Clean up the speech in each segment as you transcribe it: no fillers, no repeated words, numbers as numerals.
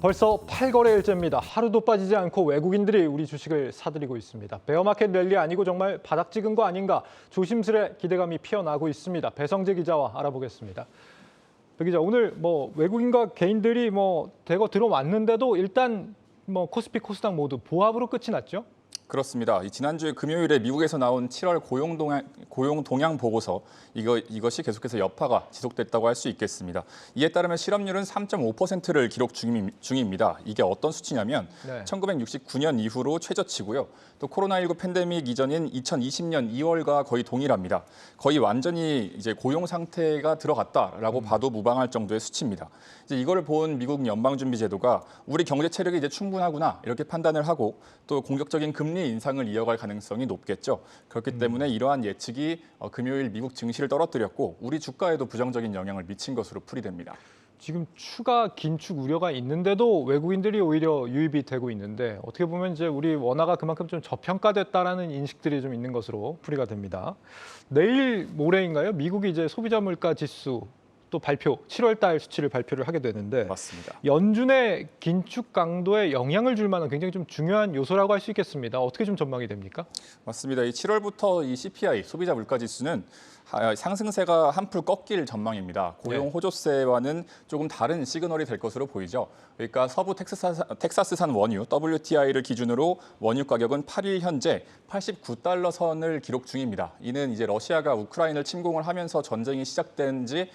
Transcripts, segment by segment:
벌써 8거래일째입니다. 하루도 빠지지 않고 외국인들이 우리 주식을 사들이고 있습니다. 베어마켓 랠리 아니고 정말 바닥 찍은 거 아닌가 조심스레 기대감이 피어나고 있습니다. 배성재 기자와 알아보겠습니다. 배 기자, 오늘 외국인과 개인들이 대거 들어왔는데도 일단 코스피, 코스닥 모두 보합으로 끝이 났죠? 그렇습니다. 지난주 금요일에 미국에서 나온 7월 고용 동향 보고서 이것이 계속해서 여파가 지속됐다고 할 수 있겠습니다. 이에 따르면 실업률은 3.5%를 기록 중입니다. 이게 어떤 수치냐면 1969년 이후로 최저치고요. 또 코로나19 팬데믹 이전인 2020년 2월과 거의 동일합니다. 거의 완전히 이제 고용 상태가 들어갔다라고 봐도 무방할 정도의 수치입니다. 이제 이거를 본 미국 연방준비제도가 우리 경제 체력이 이제 충분하구나 이렇게 판단을 하고 또 공격적인 금리 인상을 이어갈 가능성이 높겠죠. 그렇기 때문에 이러한 예측이 금요일 미국 증시를 떨어뜨렸고 우리 주가에도 부정적인 영향을 미친 것으로 풀이됩니다. 지금 추가 긴축 우려가 있는데도 외국인들이 오히려 유입이 되고 있는데 어떻게 보면 이제 우리 원화가 그만큼 좀 저평가됐다라는 인식들이 좀 있는 것으로 풀이가 됩니다. 내일 모레인가요? 미국이 이제 소비자 물가 지수 또 7월 달 수치를 발표를 하게 되는데 맞습니다. 연준의 긴축 강도에 영향을 줄 만한 굉장히 좀 중요한 요소라고 할 수 있겠습니다. 어떻게 좀 전망이 됩니까? 맞습니다. 7월부터 이 CPI 소비자 물가 지수는 상승세가 한풀 꺾일 전망입니다. 고용 호조세와는 조금 다른 시그널이 될 것으로 보이죠. 그러니까 서부 텍사스산 원유 WTI를 기준으로 원유 가격은 8일 현재 89달러 선을 기록 중입니다. 이는 이제 러시아가 우크라이나를 침공을 하면서 전쟁이 시작된 지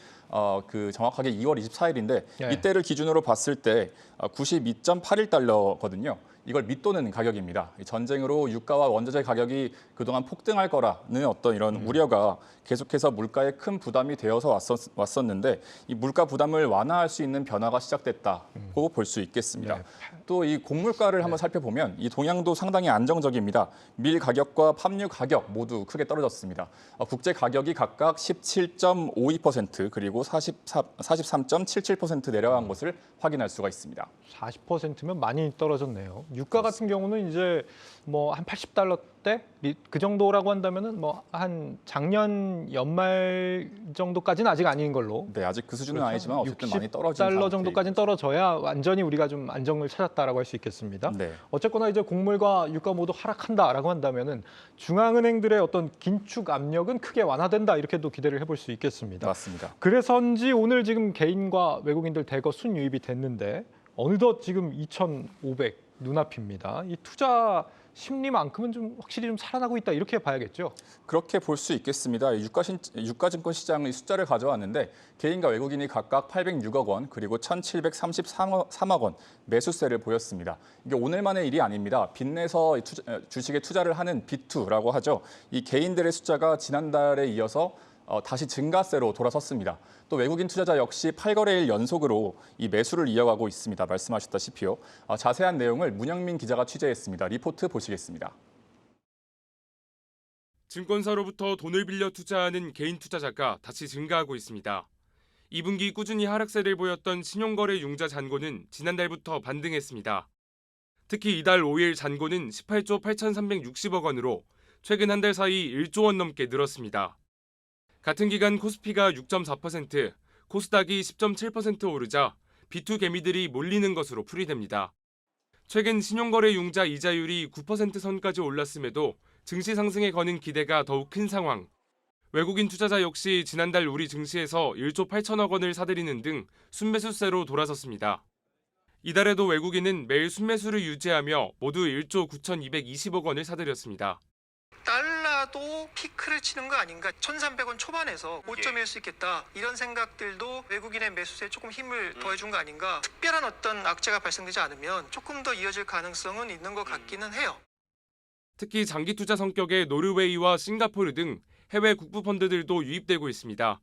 정확하게 2월 24일인데 이때를 기준으로 봤을 때 92.81달러거든요. 이걸 밑도는 가격입니다. 전쟁으로 유가와 원자재 가격이 그동안 폭등할 거라는 어떤 이런 우려가 계속해서 물가에 큰 부담이 되어서 왔었는데 이 물가 부담을 완화할 수 있는 변화가 시작됐다고 볼 수 있겠습니다. 또 이 곡물가를 한번 살펴보면 이 동향도 상당히 안정적입니다. 밀 가격과 팜유 가격 모두 크게 떨어졌습니다. 국제 가격이 각각 17.52% 그리고 43.77% 내려간 것을 확인할 수가 있습니다. 40%면 많이 떨어졌네요. 유가 같은 경우는 이제 한 80달러대 그 정도라고 한다면은 한 작년 연말 정도까지는 아직 아닌 걸로. 네, 아직 그 수준은 아니지만 어쨌든 많이 떨어진 $60 정도까지는 떨어져야 완전히 우리가 좀 안정을 찾았다라고 할 수 있겠습니다. 네. 어쨌거나 이제 곡물과 유가 모두 하락한다라고 한다면은 중앙은행들의 어떤 긴축 압력은 크게 완화된다 이렇게도 기대를 해볼 수 있겠습니다. 맞습니다. 그래서인지 오늘 지금 개인과 외국인들 대거 순유입이 됐는데 어느덧 지금 2,500 눈앞입니다. 이 투자 심리만큼은 좀 확실히 좀 살아나고 있다 이렇게 봐야겠죠. 그렇게 볼 수 있겠습니다. 유가증권 시장의 숫자를 가져왔는데 개인과 외국인이 각각 806억 원 그리고 1,733억 원 매수세를 보였습니다. 이게 오늘만의 일이 아닙니다. 빚내서 주식에 투자를 하는 빚투라고 하죠. 이 개인들의 숫자가 지난달에 이어서 다시 증가세로 돌아섰습니다. 또 외국인 투자자 역시 8거래일 연속으로 이 매수를 이어가고 있습니다. 말씀하셨다시피요. 자세한 내용을 문영민 기자가 취재했습니다. 리포트 보시겠습니다. 증권사로부터 돈을 빌려 투자하는 개인 투자자가 다시 증가하고 있습니다. 2분기 꾸준히 하락세를 보였던 신용거래 융자 잔고는 지난달부터 반등했습니다. 특히 이달 5일 잔고는 18조 8,360억 원으로 최근 한 달 사이 1조 원 넘게 늘었습니다. 같은 기간 코스피가 6.4%, 코스닥이 10.7% 오르자 B2 개미들이 몰리는 것으로 풀이됩니다. 최근 신용거래 융자 이자율이 9% 선까지 올랐음에도 증시 상승에 거는 기대가 더욱 큰 상황. 외국인 투자자 역시 지난달 우리 증시에서 1조 8천억 원을 사들이는 등 순매수세로 돌아섰습니다. 이달에도 외국인은 매일 순매수를 유지하며 모두 1조 9,220억 원을 사들였습니다. 달러도 피크를 치는 거 아닌가? 1,300원 초반에서 고점일 수 있겠다. 이런 생각들도 외국인의 매수세에 조금 힘을 더해준 거 아닌가? 특별한 어떤 악재가 발생되지 않으면 조금 더 이어질 가능성은 있는 것 같기는 해요. 특히 장기 투자 성격의 노르웨이와 싱가포르 등 해외 국부 펀드들도 유입되고 있습니다.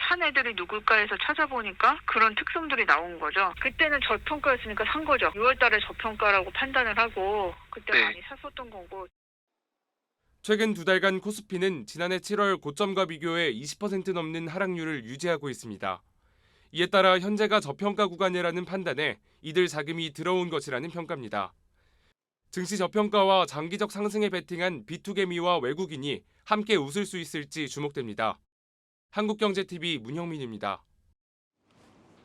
산 애들이 누굴까 해서 찾아보니까 그런 특성들이 나온 거죠. 그때는 저평가였으니까 산 거죠. 6월 달에 저평가라고 판단을 하고 그때 많이 샀었던 거고. 최근 두 달간 코스피는 지난해 7월 고점과 비교해 20% 넘는 하락률을 유지하고 있습니다. 이에 따라 현재가 저평가 구간이라는 판단에 이들 자금이 들어온 것이라는 평가입니다. 증시 저평가와 장기적 상승에 베팅한 B2개미와 외국인이 함께 웃을 수 있을지 주목됩니다. 한국경제TV 문형민입니다.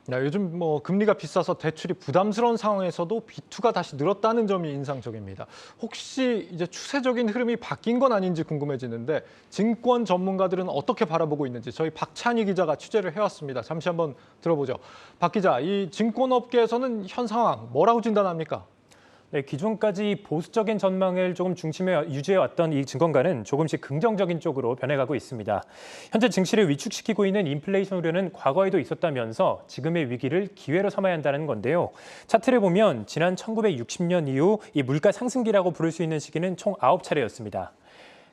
야, 요즘 금리가 비싸서 대출이 부담스러운 상황에서도 B2가 다시 늘었다는 점이 인상적입니다. 혹시 이제 추세적인 흐름이 바뀐 건 아닌지 궁금해지는데 증권 전문가들은 어떻게 바라보고 있는지 저희 박찬희 기자가 취재를 해왔습니다. 잠시 한번 들어보죠. 박 기자, 이 증권업계에서는 현 상황 뭐라고 진단합니까? 네, 기존까지 보수적인 전망을 조금 중심에 유지해왔던 이 증권가는 조금씩 긍정적인 쪽으로 변해가고 있습니다. 현재 증시를 위축시키고 있는 인플레이션 우려는 과거에도 있었다면서 지금의 위기를 기회로 삼아야 한다는 건데요. 차트를 보면 지난 1960년 이후 이 물가 상승기라고 부를 수 있는 시기는 총 9차례였습니다.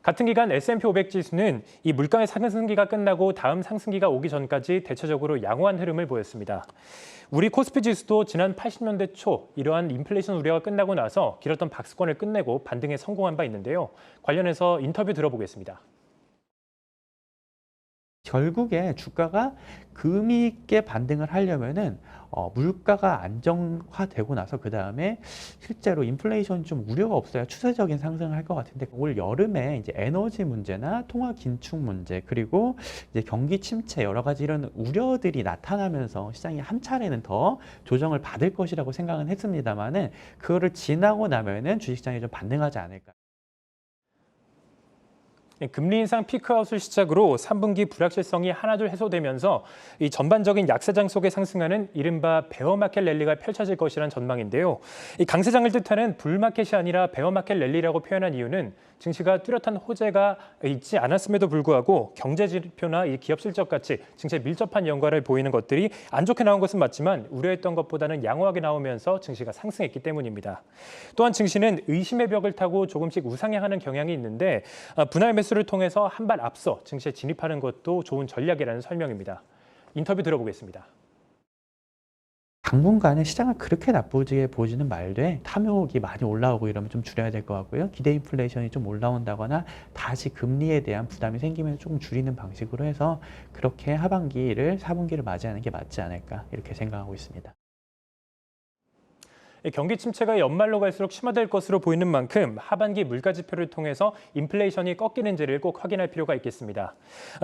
같은 기간 S&P 500 지수는 이 물가의 상승기가 끝나고 다음 상승기가 오기 전까지 대체적으로 양호한 흐름을 보였습니다. 우리 코스피 지수도 지난 80년대 초 이러한 인플레이션 우려가 끝나고 나서 길었던 박스권을 끝내고 반등에 성공한 바 있는데요. 관련해서 인터뷰 들어보겠습니다. 결국에 주가가 금이 있게 반등을 하려면은 물가가 안정화되고 나서 그 다음에 실제로 인플레이션 좀 우려가 없어야 추세적인 상승을 할 것 같은데 올 여름에 이제 에너지 문제나 통화 긴축 문제 그리고 이제 경기 침체 여러 가지 이런 우려들이 나타나면서 시장이 한 차례는 더 조정을 받을 것이라고 생각은 했습니다만은 그거를 지나고 나면은 주식시장이 좀 반등하지 않을까. 금리 인상 피크아웃을 시작으로 3분기 불확실성이 하나둘 해소되면서 이 전반적인 약세장 속에 상승하는 이른바 베어마켓 랠리가 펼쳐질 것이란 전망인데요. 이 강세장을 뜻하는 불마켓이 아니라 베어마켓 랠리라고 표현한 이유는 증시가 뚜렷한 호재가 있지 않았음에도 불구하고 경제 지표나 이 기업 실적 같이 증시에 밀접한 연관을 보이는 것들이 안 좋게 나온 것은 맞지만 우려했던 것보다는 양호하게 나오면서 증시가 상승했기 때문입니다. 또한 증시는 의심의 벽을 타고 조금씩 우상향하는 경향이 있는데 분할 매수를 통해서 한 발 앞서 증시에 진입하는 것도 좋은 전략이라는 설명입니다. 인터뷰 들어보겠습니다. 당분간은 시장을 그렇게 나쁘게 보지는 말되 탐욕이 많이 올라오고 이러면 좀 줄여야 될 것 같고요. 기대 인플레이션이 좀 올라온다거나 다시 금리에 대한 부담이 생기면 조금 줄이는 방식으로 해서 그렇게 하반기를 4분기를 맞이하는 게 맞지 않을까 이렇게 생각하고 있습니다. 경기 침체가 연말로 갈수록 심화될 것으로 보이는 만큼 하반기 물가 지표를 통해서 인플레이션이 꺾이는지를 꼭 확인할 필요가 있겠습니다.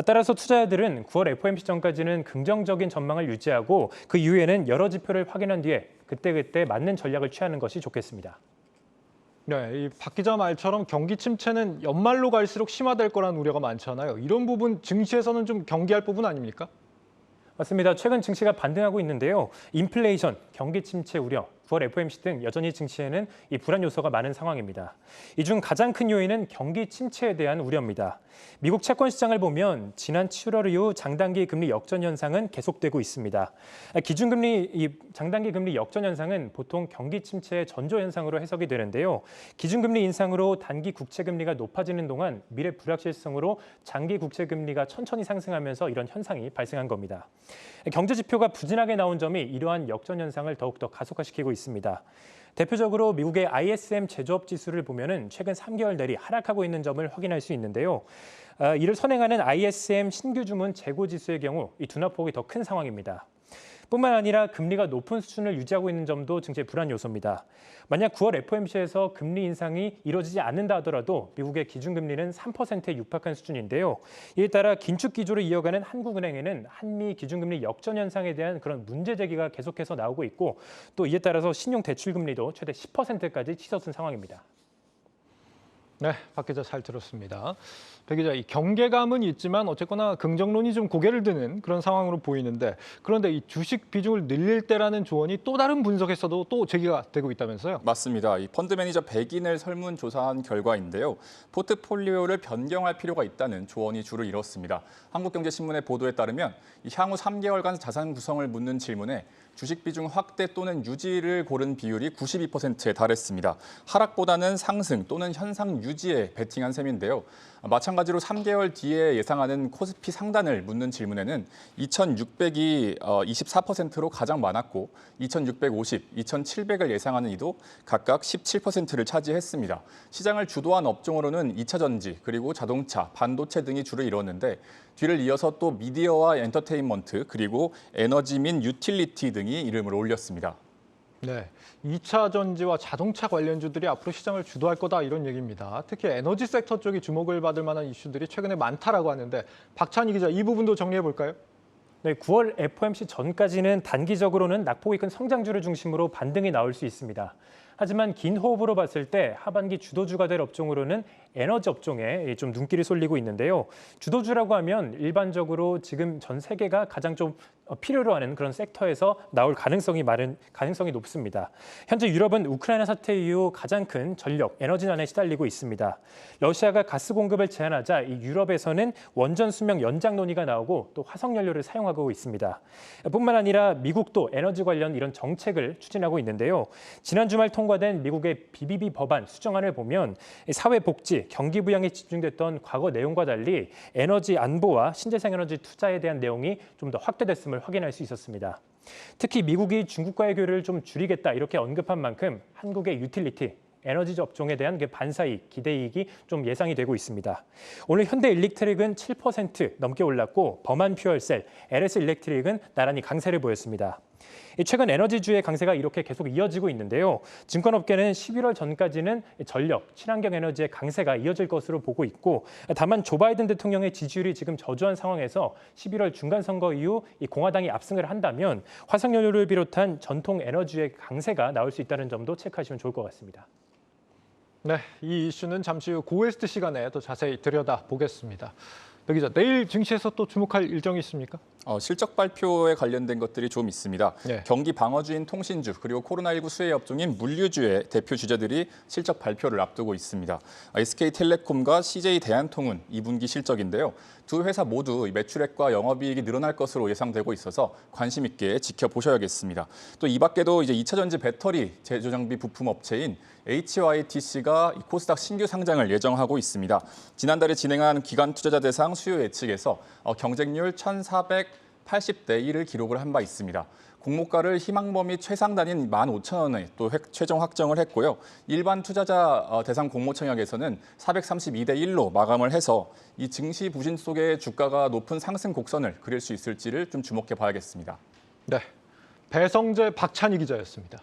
따라서 투자자들은 9월 FOMC 전까지는 긍정적인 전망을 유지하고 그 이후에는 여러 지표를 확인한 뒤에 그때그때 맞는 전략을 취하는 것이 좋겠습니다. 네, 이 박 기자 말처럼 경기 침체는 연말로 갈수록 심화될 거라는 우려가 많잖아요. 이런 부분 증시에서는 좀 경계할 부분 아닙니까? 맞습니다. 최근 증시가 반등하고 있는데요. 인플레이션, 경기 침체 우려, 9월 FOMC 등 여전히 증시에는 이 불안 요소가 많은 상황입니다. 이 중 가장 큰 요인은 경기 침체에 대한 우려입니다. 미국 채권 시장을 보면 지난 7월 이후 장단기 금리 역전 현상은 계속되고 있습니다. 기준금리 장단기 금리 역전 현상은 보통 경기 침체의 전조 현상으로 해석이 되는데요. 기준금리 인상으로 단기 국채 금리가 높아지는 동안 미래 불확실성으로 장기 국채 금리가 천천히 상승하면서 이런 현상이 발생한 겁니다. 경제 지표가 부진하게 나온 점이 이러한 역전 현상을 더욱더 가속화시키고 있습니다. 대표적으로 미국의 ISM 제조업 지수를 보면은 최근 3개월 내리 하락하고 있는 점을 확인할 수 있는데요. 이를 선행하는 ISM 신규 주문 재고 지수의 경우 이 둔화폭이 더 큰 상황입니다. 뿐만 아니라 금리가 높은 수준을 유지하고 있는 점도 증시의 불안 요소입니다. 만약 9월 FOMC에서 금리 인상이 이루어지지 않는다 하더라도 미국의 기준금리는 3%에 육박한 수준인데요. 이에 따라 긴축 기조를 이어가는 한국은행에는 한미 기준금리 역전 현상에 대한 그런 문제 제기가 계속해서 나오고 있고 또 이에 따라서 신용대출금리도 최대 10%까지 치솟은 상황입니다. 네, 박 기자 잘 들었습니다. 박 기자, 이 경계감은 있지만 어쨌거나 긍정론이 좀 고개를 드는 그런 상황으로 보이는데 그런데 이 주식 비중을 늘릴 때라는 조언이 또 다른 분석에서도 또 제기가 되고 있다면서요? 맞습니다. 이 펀드 매니저 100인을 설문조사한 결과인데요. 포트폴리오를 변경할 필요가 있다는 조언이 주를 이뤘습니다. 한국경제신문의 보도에 따르면 향후 3개월간 자산 구성을 묻는 질문에 주식 비중 확대 또는 유지를 고른 비율이 92%에 달했습니다. 하락보다는 상승 또는 현상 유지에 베팅한 셈인데요. 마찬가지로 3개월 뒤에 예상하는 코스피 상단을 묻는 질문에는 2,600이 24%로 가장 많았고 2,650, 2,700을 예상하는 이도 각각 17%를 차지했습니다. 시장을 주도한 업종으로는 2차 전지, 그리고 자동차, 반도체 등이 주를 이뤘는데 뒤를 이어서 또 미디어와 엔터테인먼트, 그리고 에너지 및 유틸리티 등이 이름을 올렸습니다. 네, 2차 전지와 자동차 관련주들이 앞으로 시장을 주도할 거다 이런 얘기입니다. 특히 에너지 섹터 쪽이 주목을 받을 만한 이슈들이 최근에 많다라고 하는데 박찬희 기자, 이 부분도 정리해 볼까요? 네, 9월 FOMC 전까지는 단기적으로는 낙폭이 큰 성장주를 중심으로 반등이 나올 수 있습니다. 하지만 긴 호흡으로 봤을 때 하반기 주도주가 될 업종으로는 에너지 업종에 좀 눈길이 쏠리고 있는데요. 주도주라고 하면 일반적으로 지금 전 세계가 가장 좀 필요로 하는 그런 섹터에서 나올 가능성이 높습니다. 현재 유럽은 우크라이나 사태 이후 가장 큰 전력, 에너지난에 시달리고 있습니다. 러시아가 가스 공급을 제한하자 이 유럽에서는 원전 수명 연장 논의가 나오고 또 화석 연료를 사용하고 있습니다. 뿐만 아니라 미국도 에너지 관련 이런 정책을 추진하고 있는데요. 지난 주말 통과된 미국의 BBB 법안 수정안을 보면 사회복지, 경기 부양에 집중됐던 과거 내용과 달리 에너지 안보와 신재생 에너지 투자에 대한 내용이 좀 더 확대됐음을 확인할 수 있었습니다. 특히 미국이 중국과의 교류를 좀 줄이겠다 이렇게 언급한 만큼 한국의 유틸리티, 에너지 업종에 대한 반사이익, 기대이익이 좀 예상이 되고 있습니다. 오늘 현대일렉트릭은 7% 넘게 올랐고 범한 퓨얼셀, LS 일렉트릭은 나란히 강세를 보였습니다. 최근 에너지주의 강세가 이렇게 계속 이어지고 있는데요. 증권업계는 11월 전까지는 전력, 친환경 에너지의 강세가 이어질 것으로 보고 있고 다만 조 바이든 대통령의 지지율이 지금 저조한 상황에서 11월 중간선거 이후 이 공화당이 압승을 한다면 화석연료를 비롯한 전통 에너지의 강세가 나올 수 있다는 점도 체크하시면 좋을 것 같습니다. 네, 이 이슈는 잠시 후 고웨스트 시간에 더 자세히 들여다보겠습니다. 배 기자, 내일 증시에서 또 주목할 일정이 있습니까? 실적 발표에 관련된 것들이 좀 있습니다. 네. 경기 방어주인 통신주 그리고 코로나19 수혜 업종인 물류주의 대표 주제들이 실적 발표를 앞두고 있습니다. SK텔레콤과 CJ대한통운 2분기 실적인데요. 두 회사 모두 매출액과 영업이익이 늘어날 것으로 예상되고 있어서 관심 있게 지켜보셔야겠습니다. 또 이 밖에도 이제 2차 전지 배터리 제조 장비 부품 업체인 HYTC가 코스닥 신규 상장을 예정하고 있습니다. 지난달에 진행한 기관 투자자 대상 수요 예측에서 경쟁률 1,480대 1을 기록을 한 바 있습니다. 공모가를 희망 범위 최상 단위인 15,000원에 또 최종 확정을 했고요. 일반 투자자 대상 공모 청약에서는 432대 1로 마감을 해서 이 증시 부진 속에 주가가 높은 상승 곡선을 그릴 수 있을지를 좀 주목해 봐야겠습니다. 네, 배성재 박찬희 기자였습니다.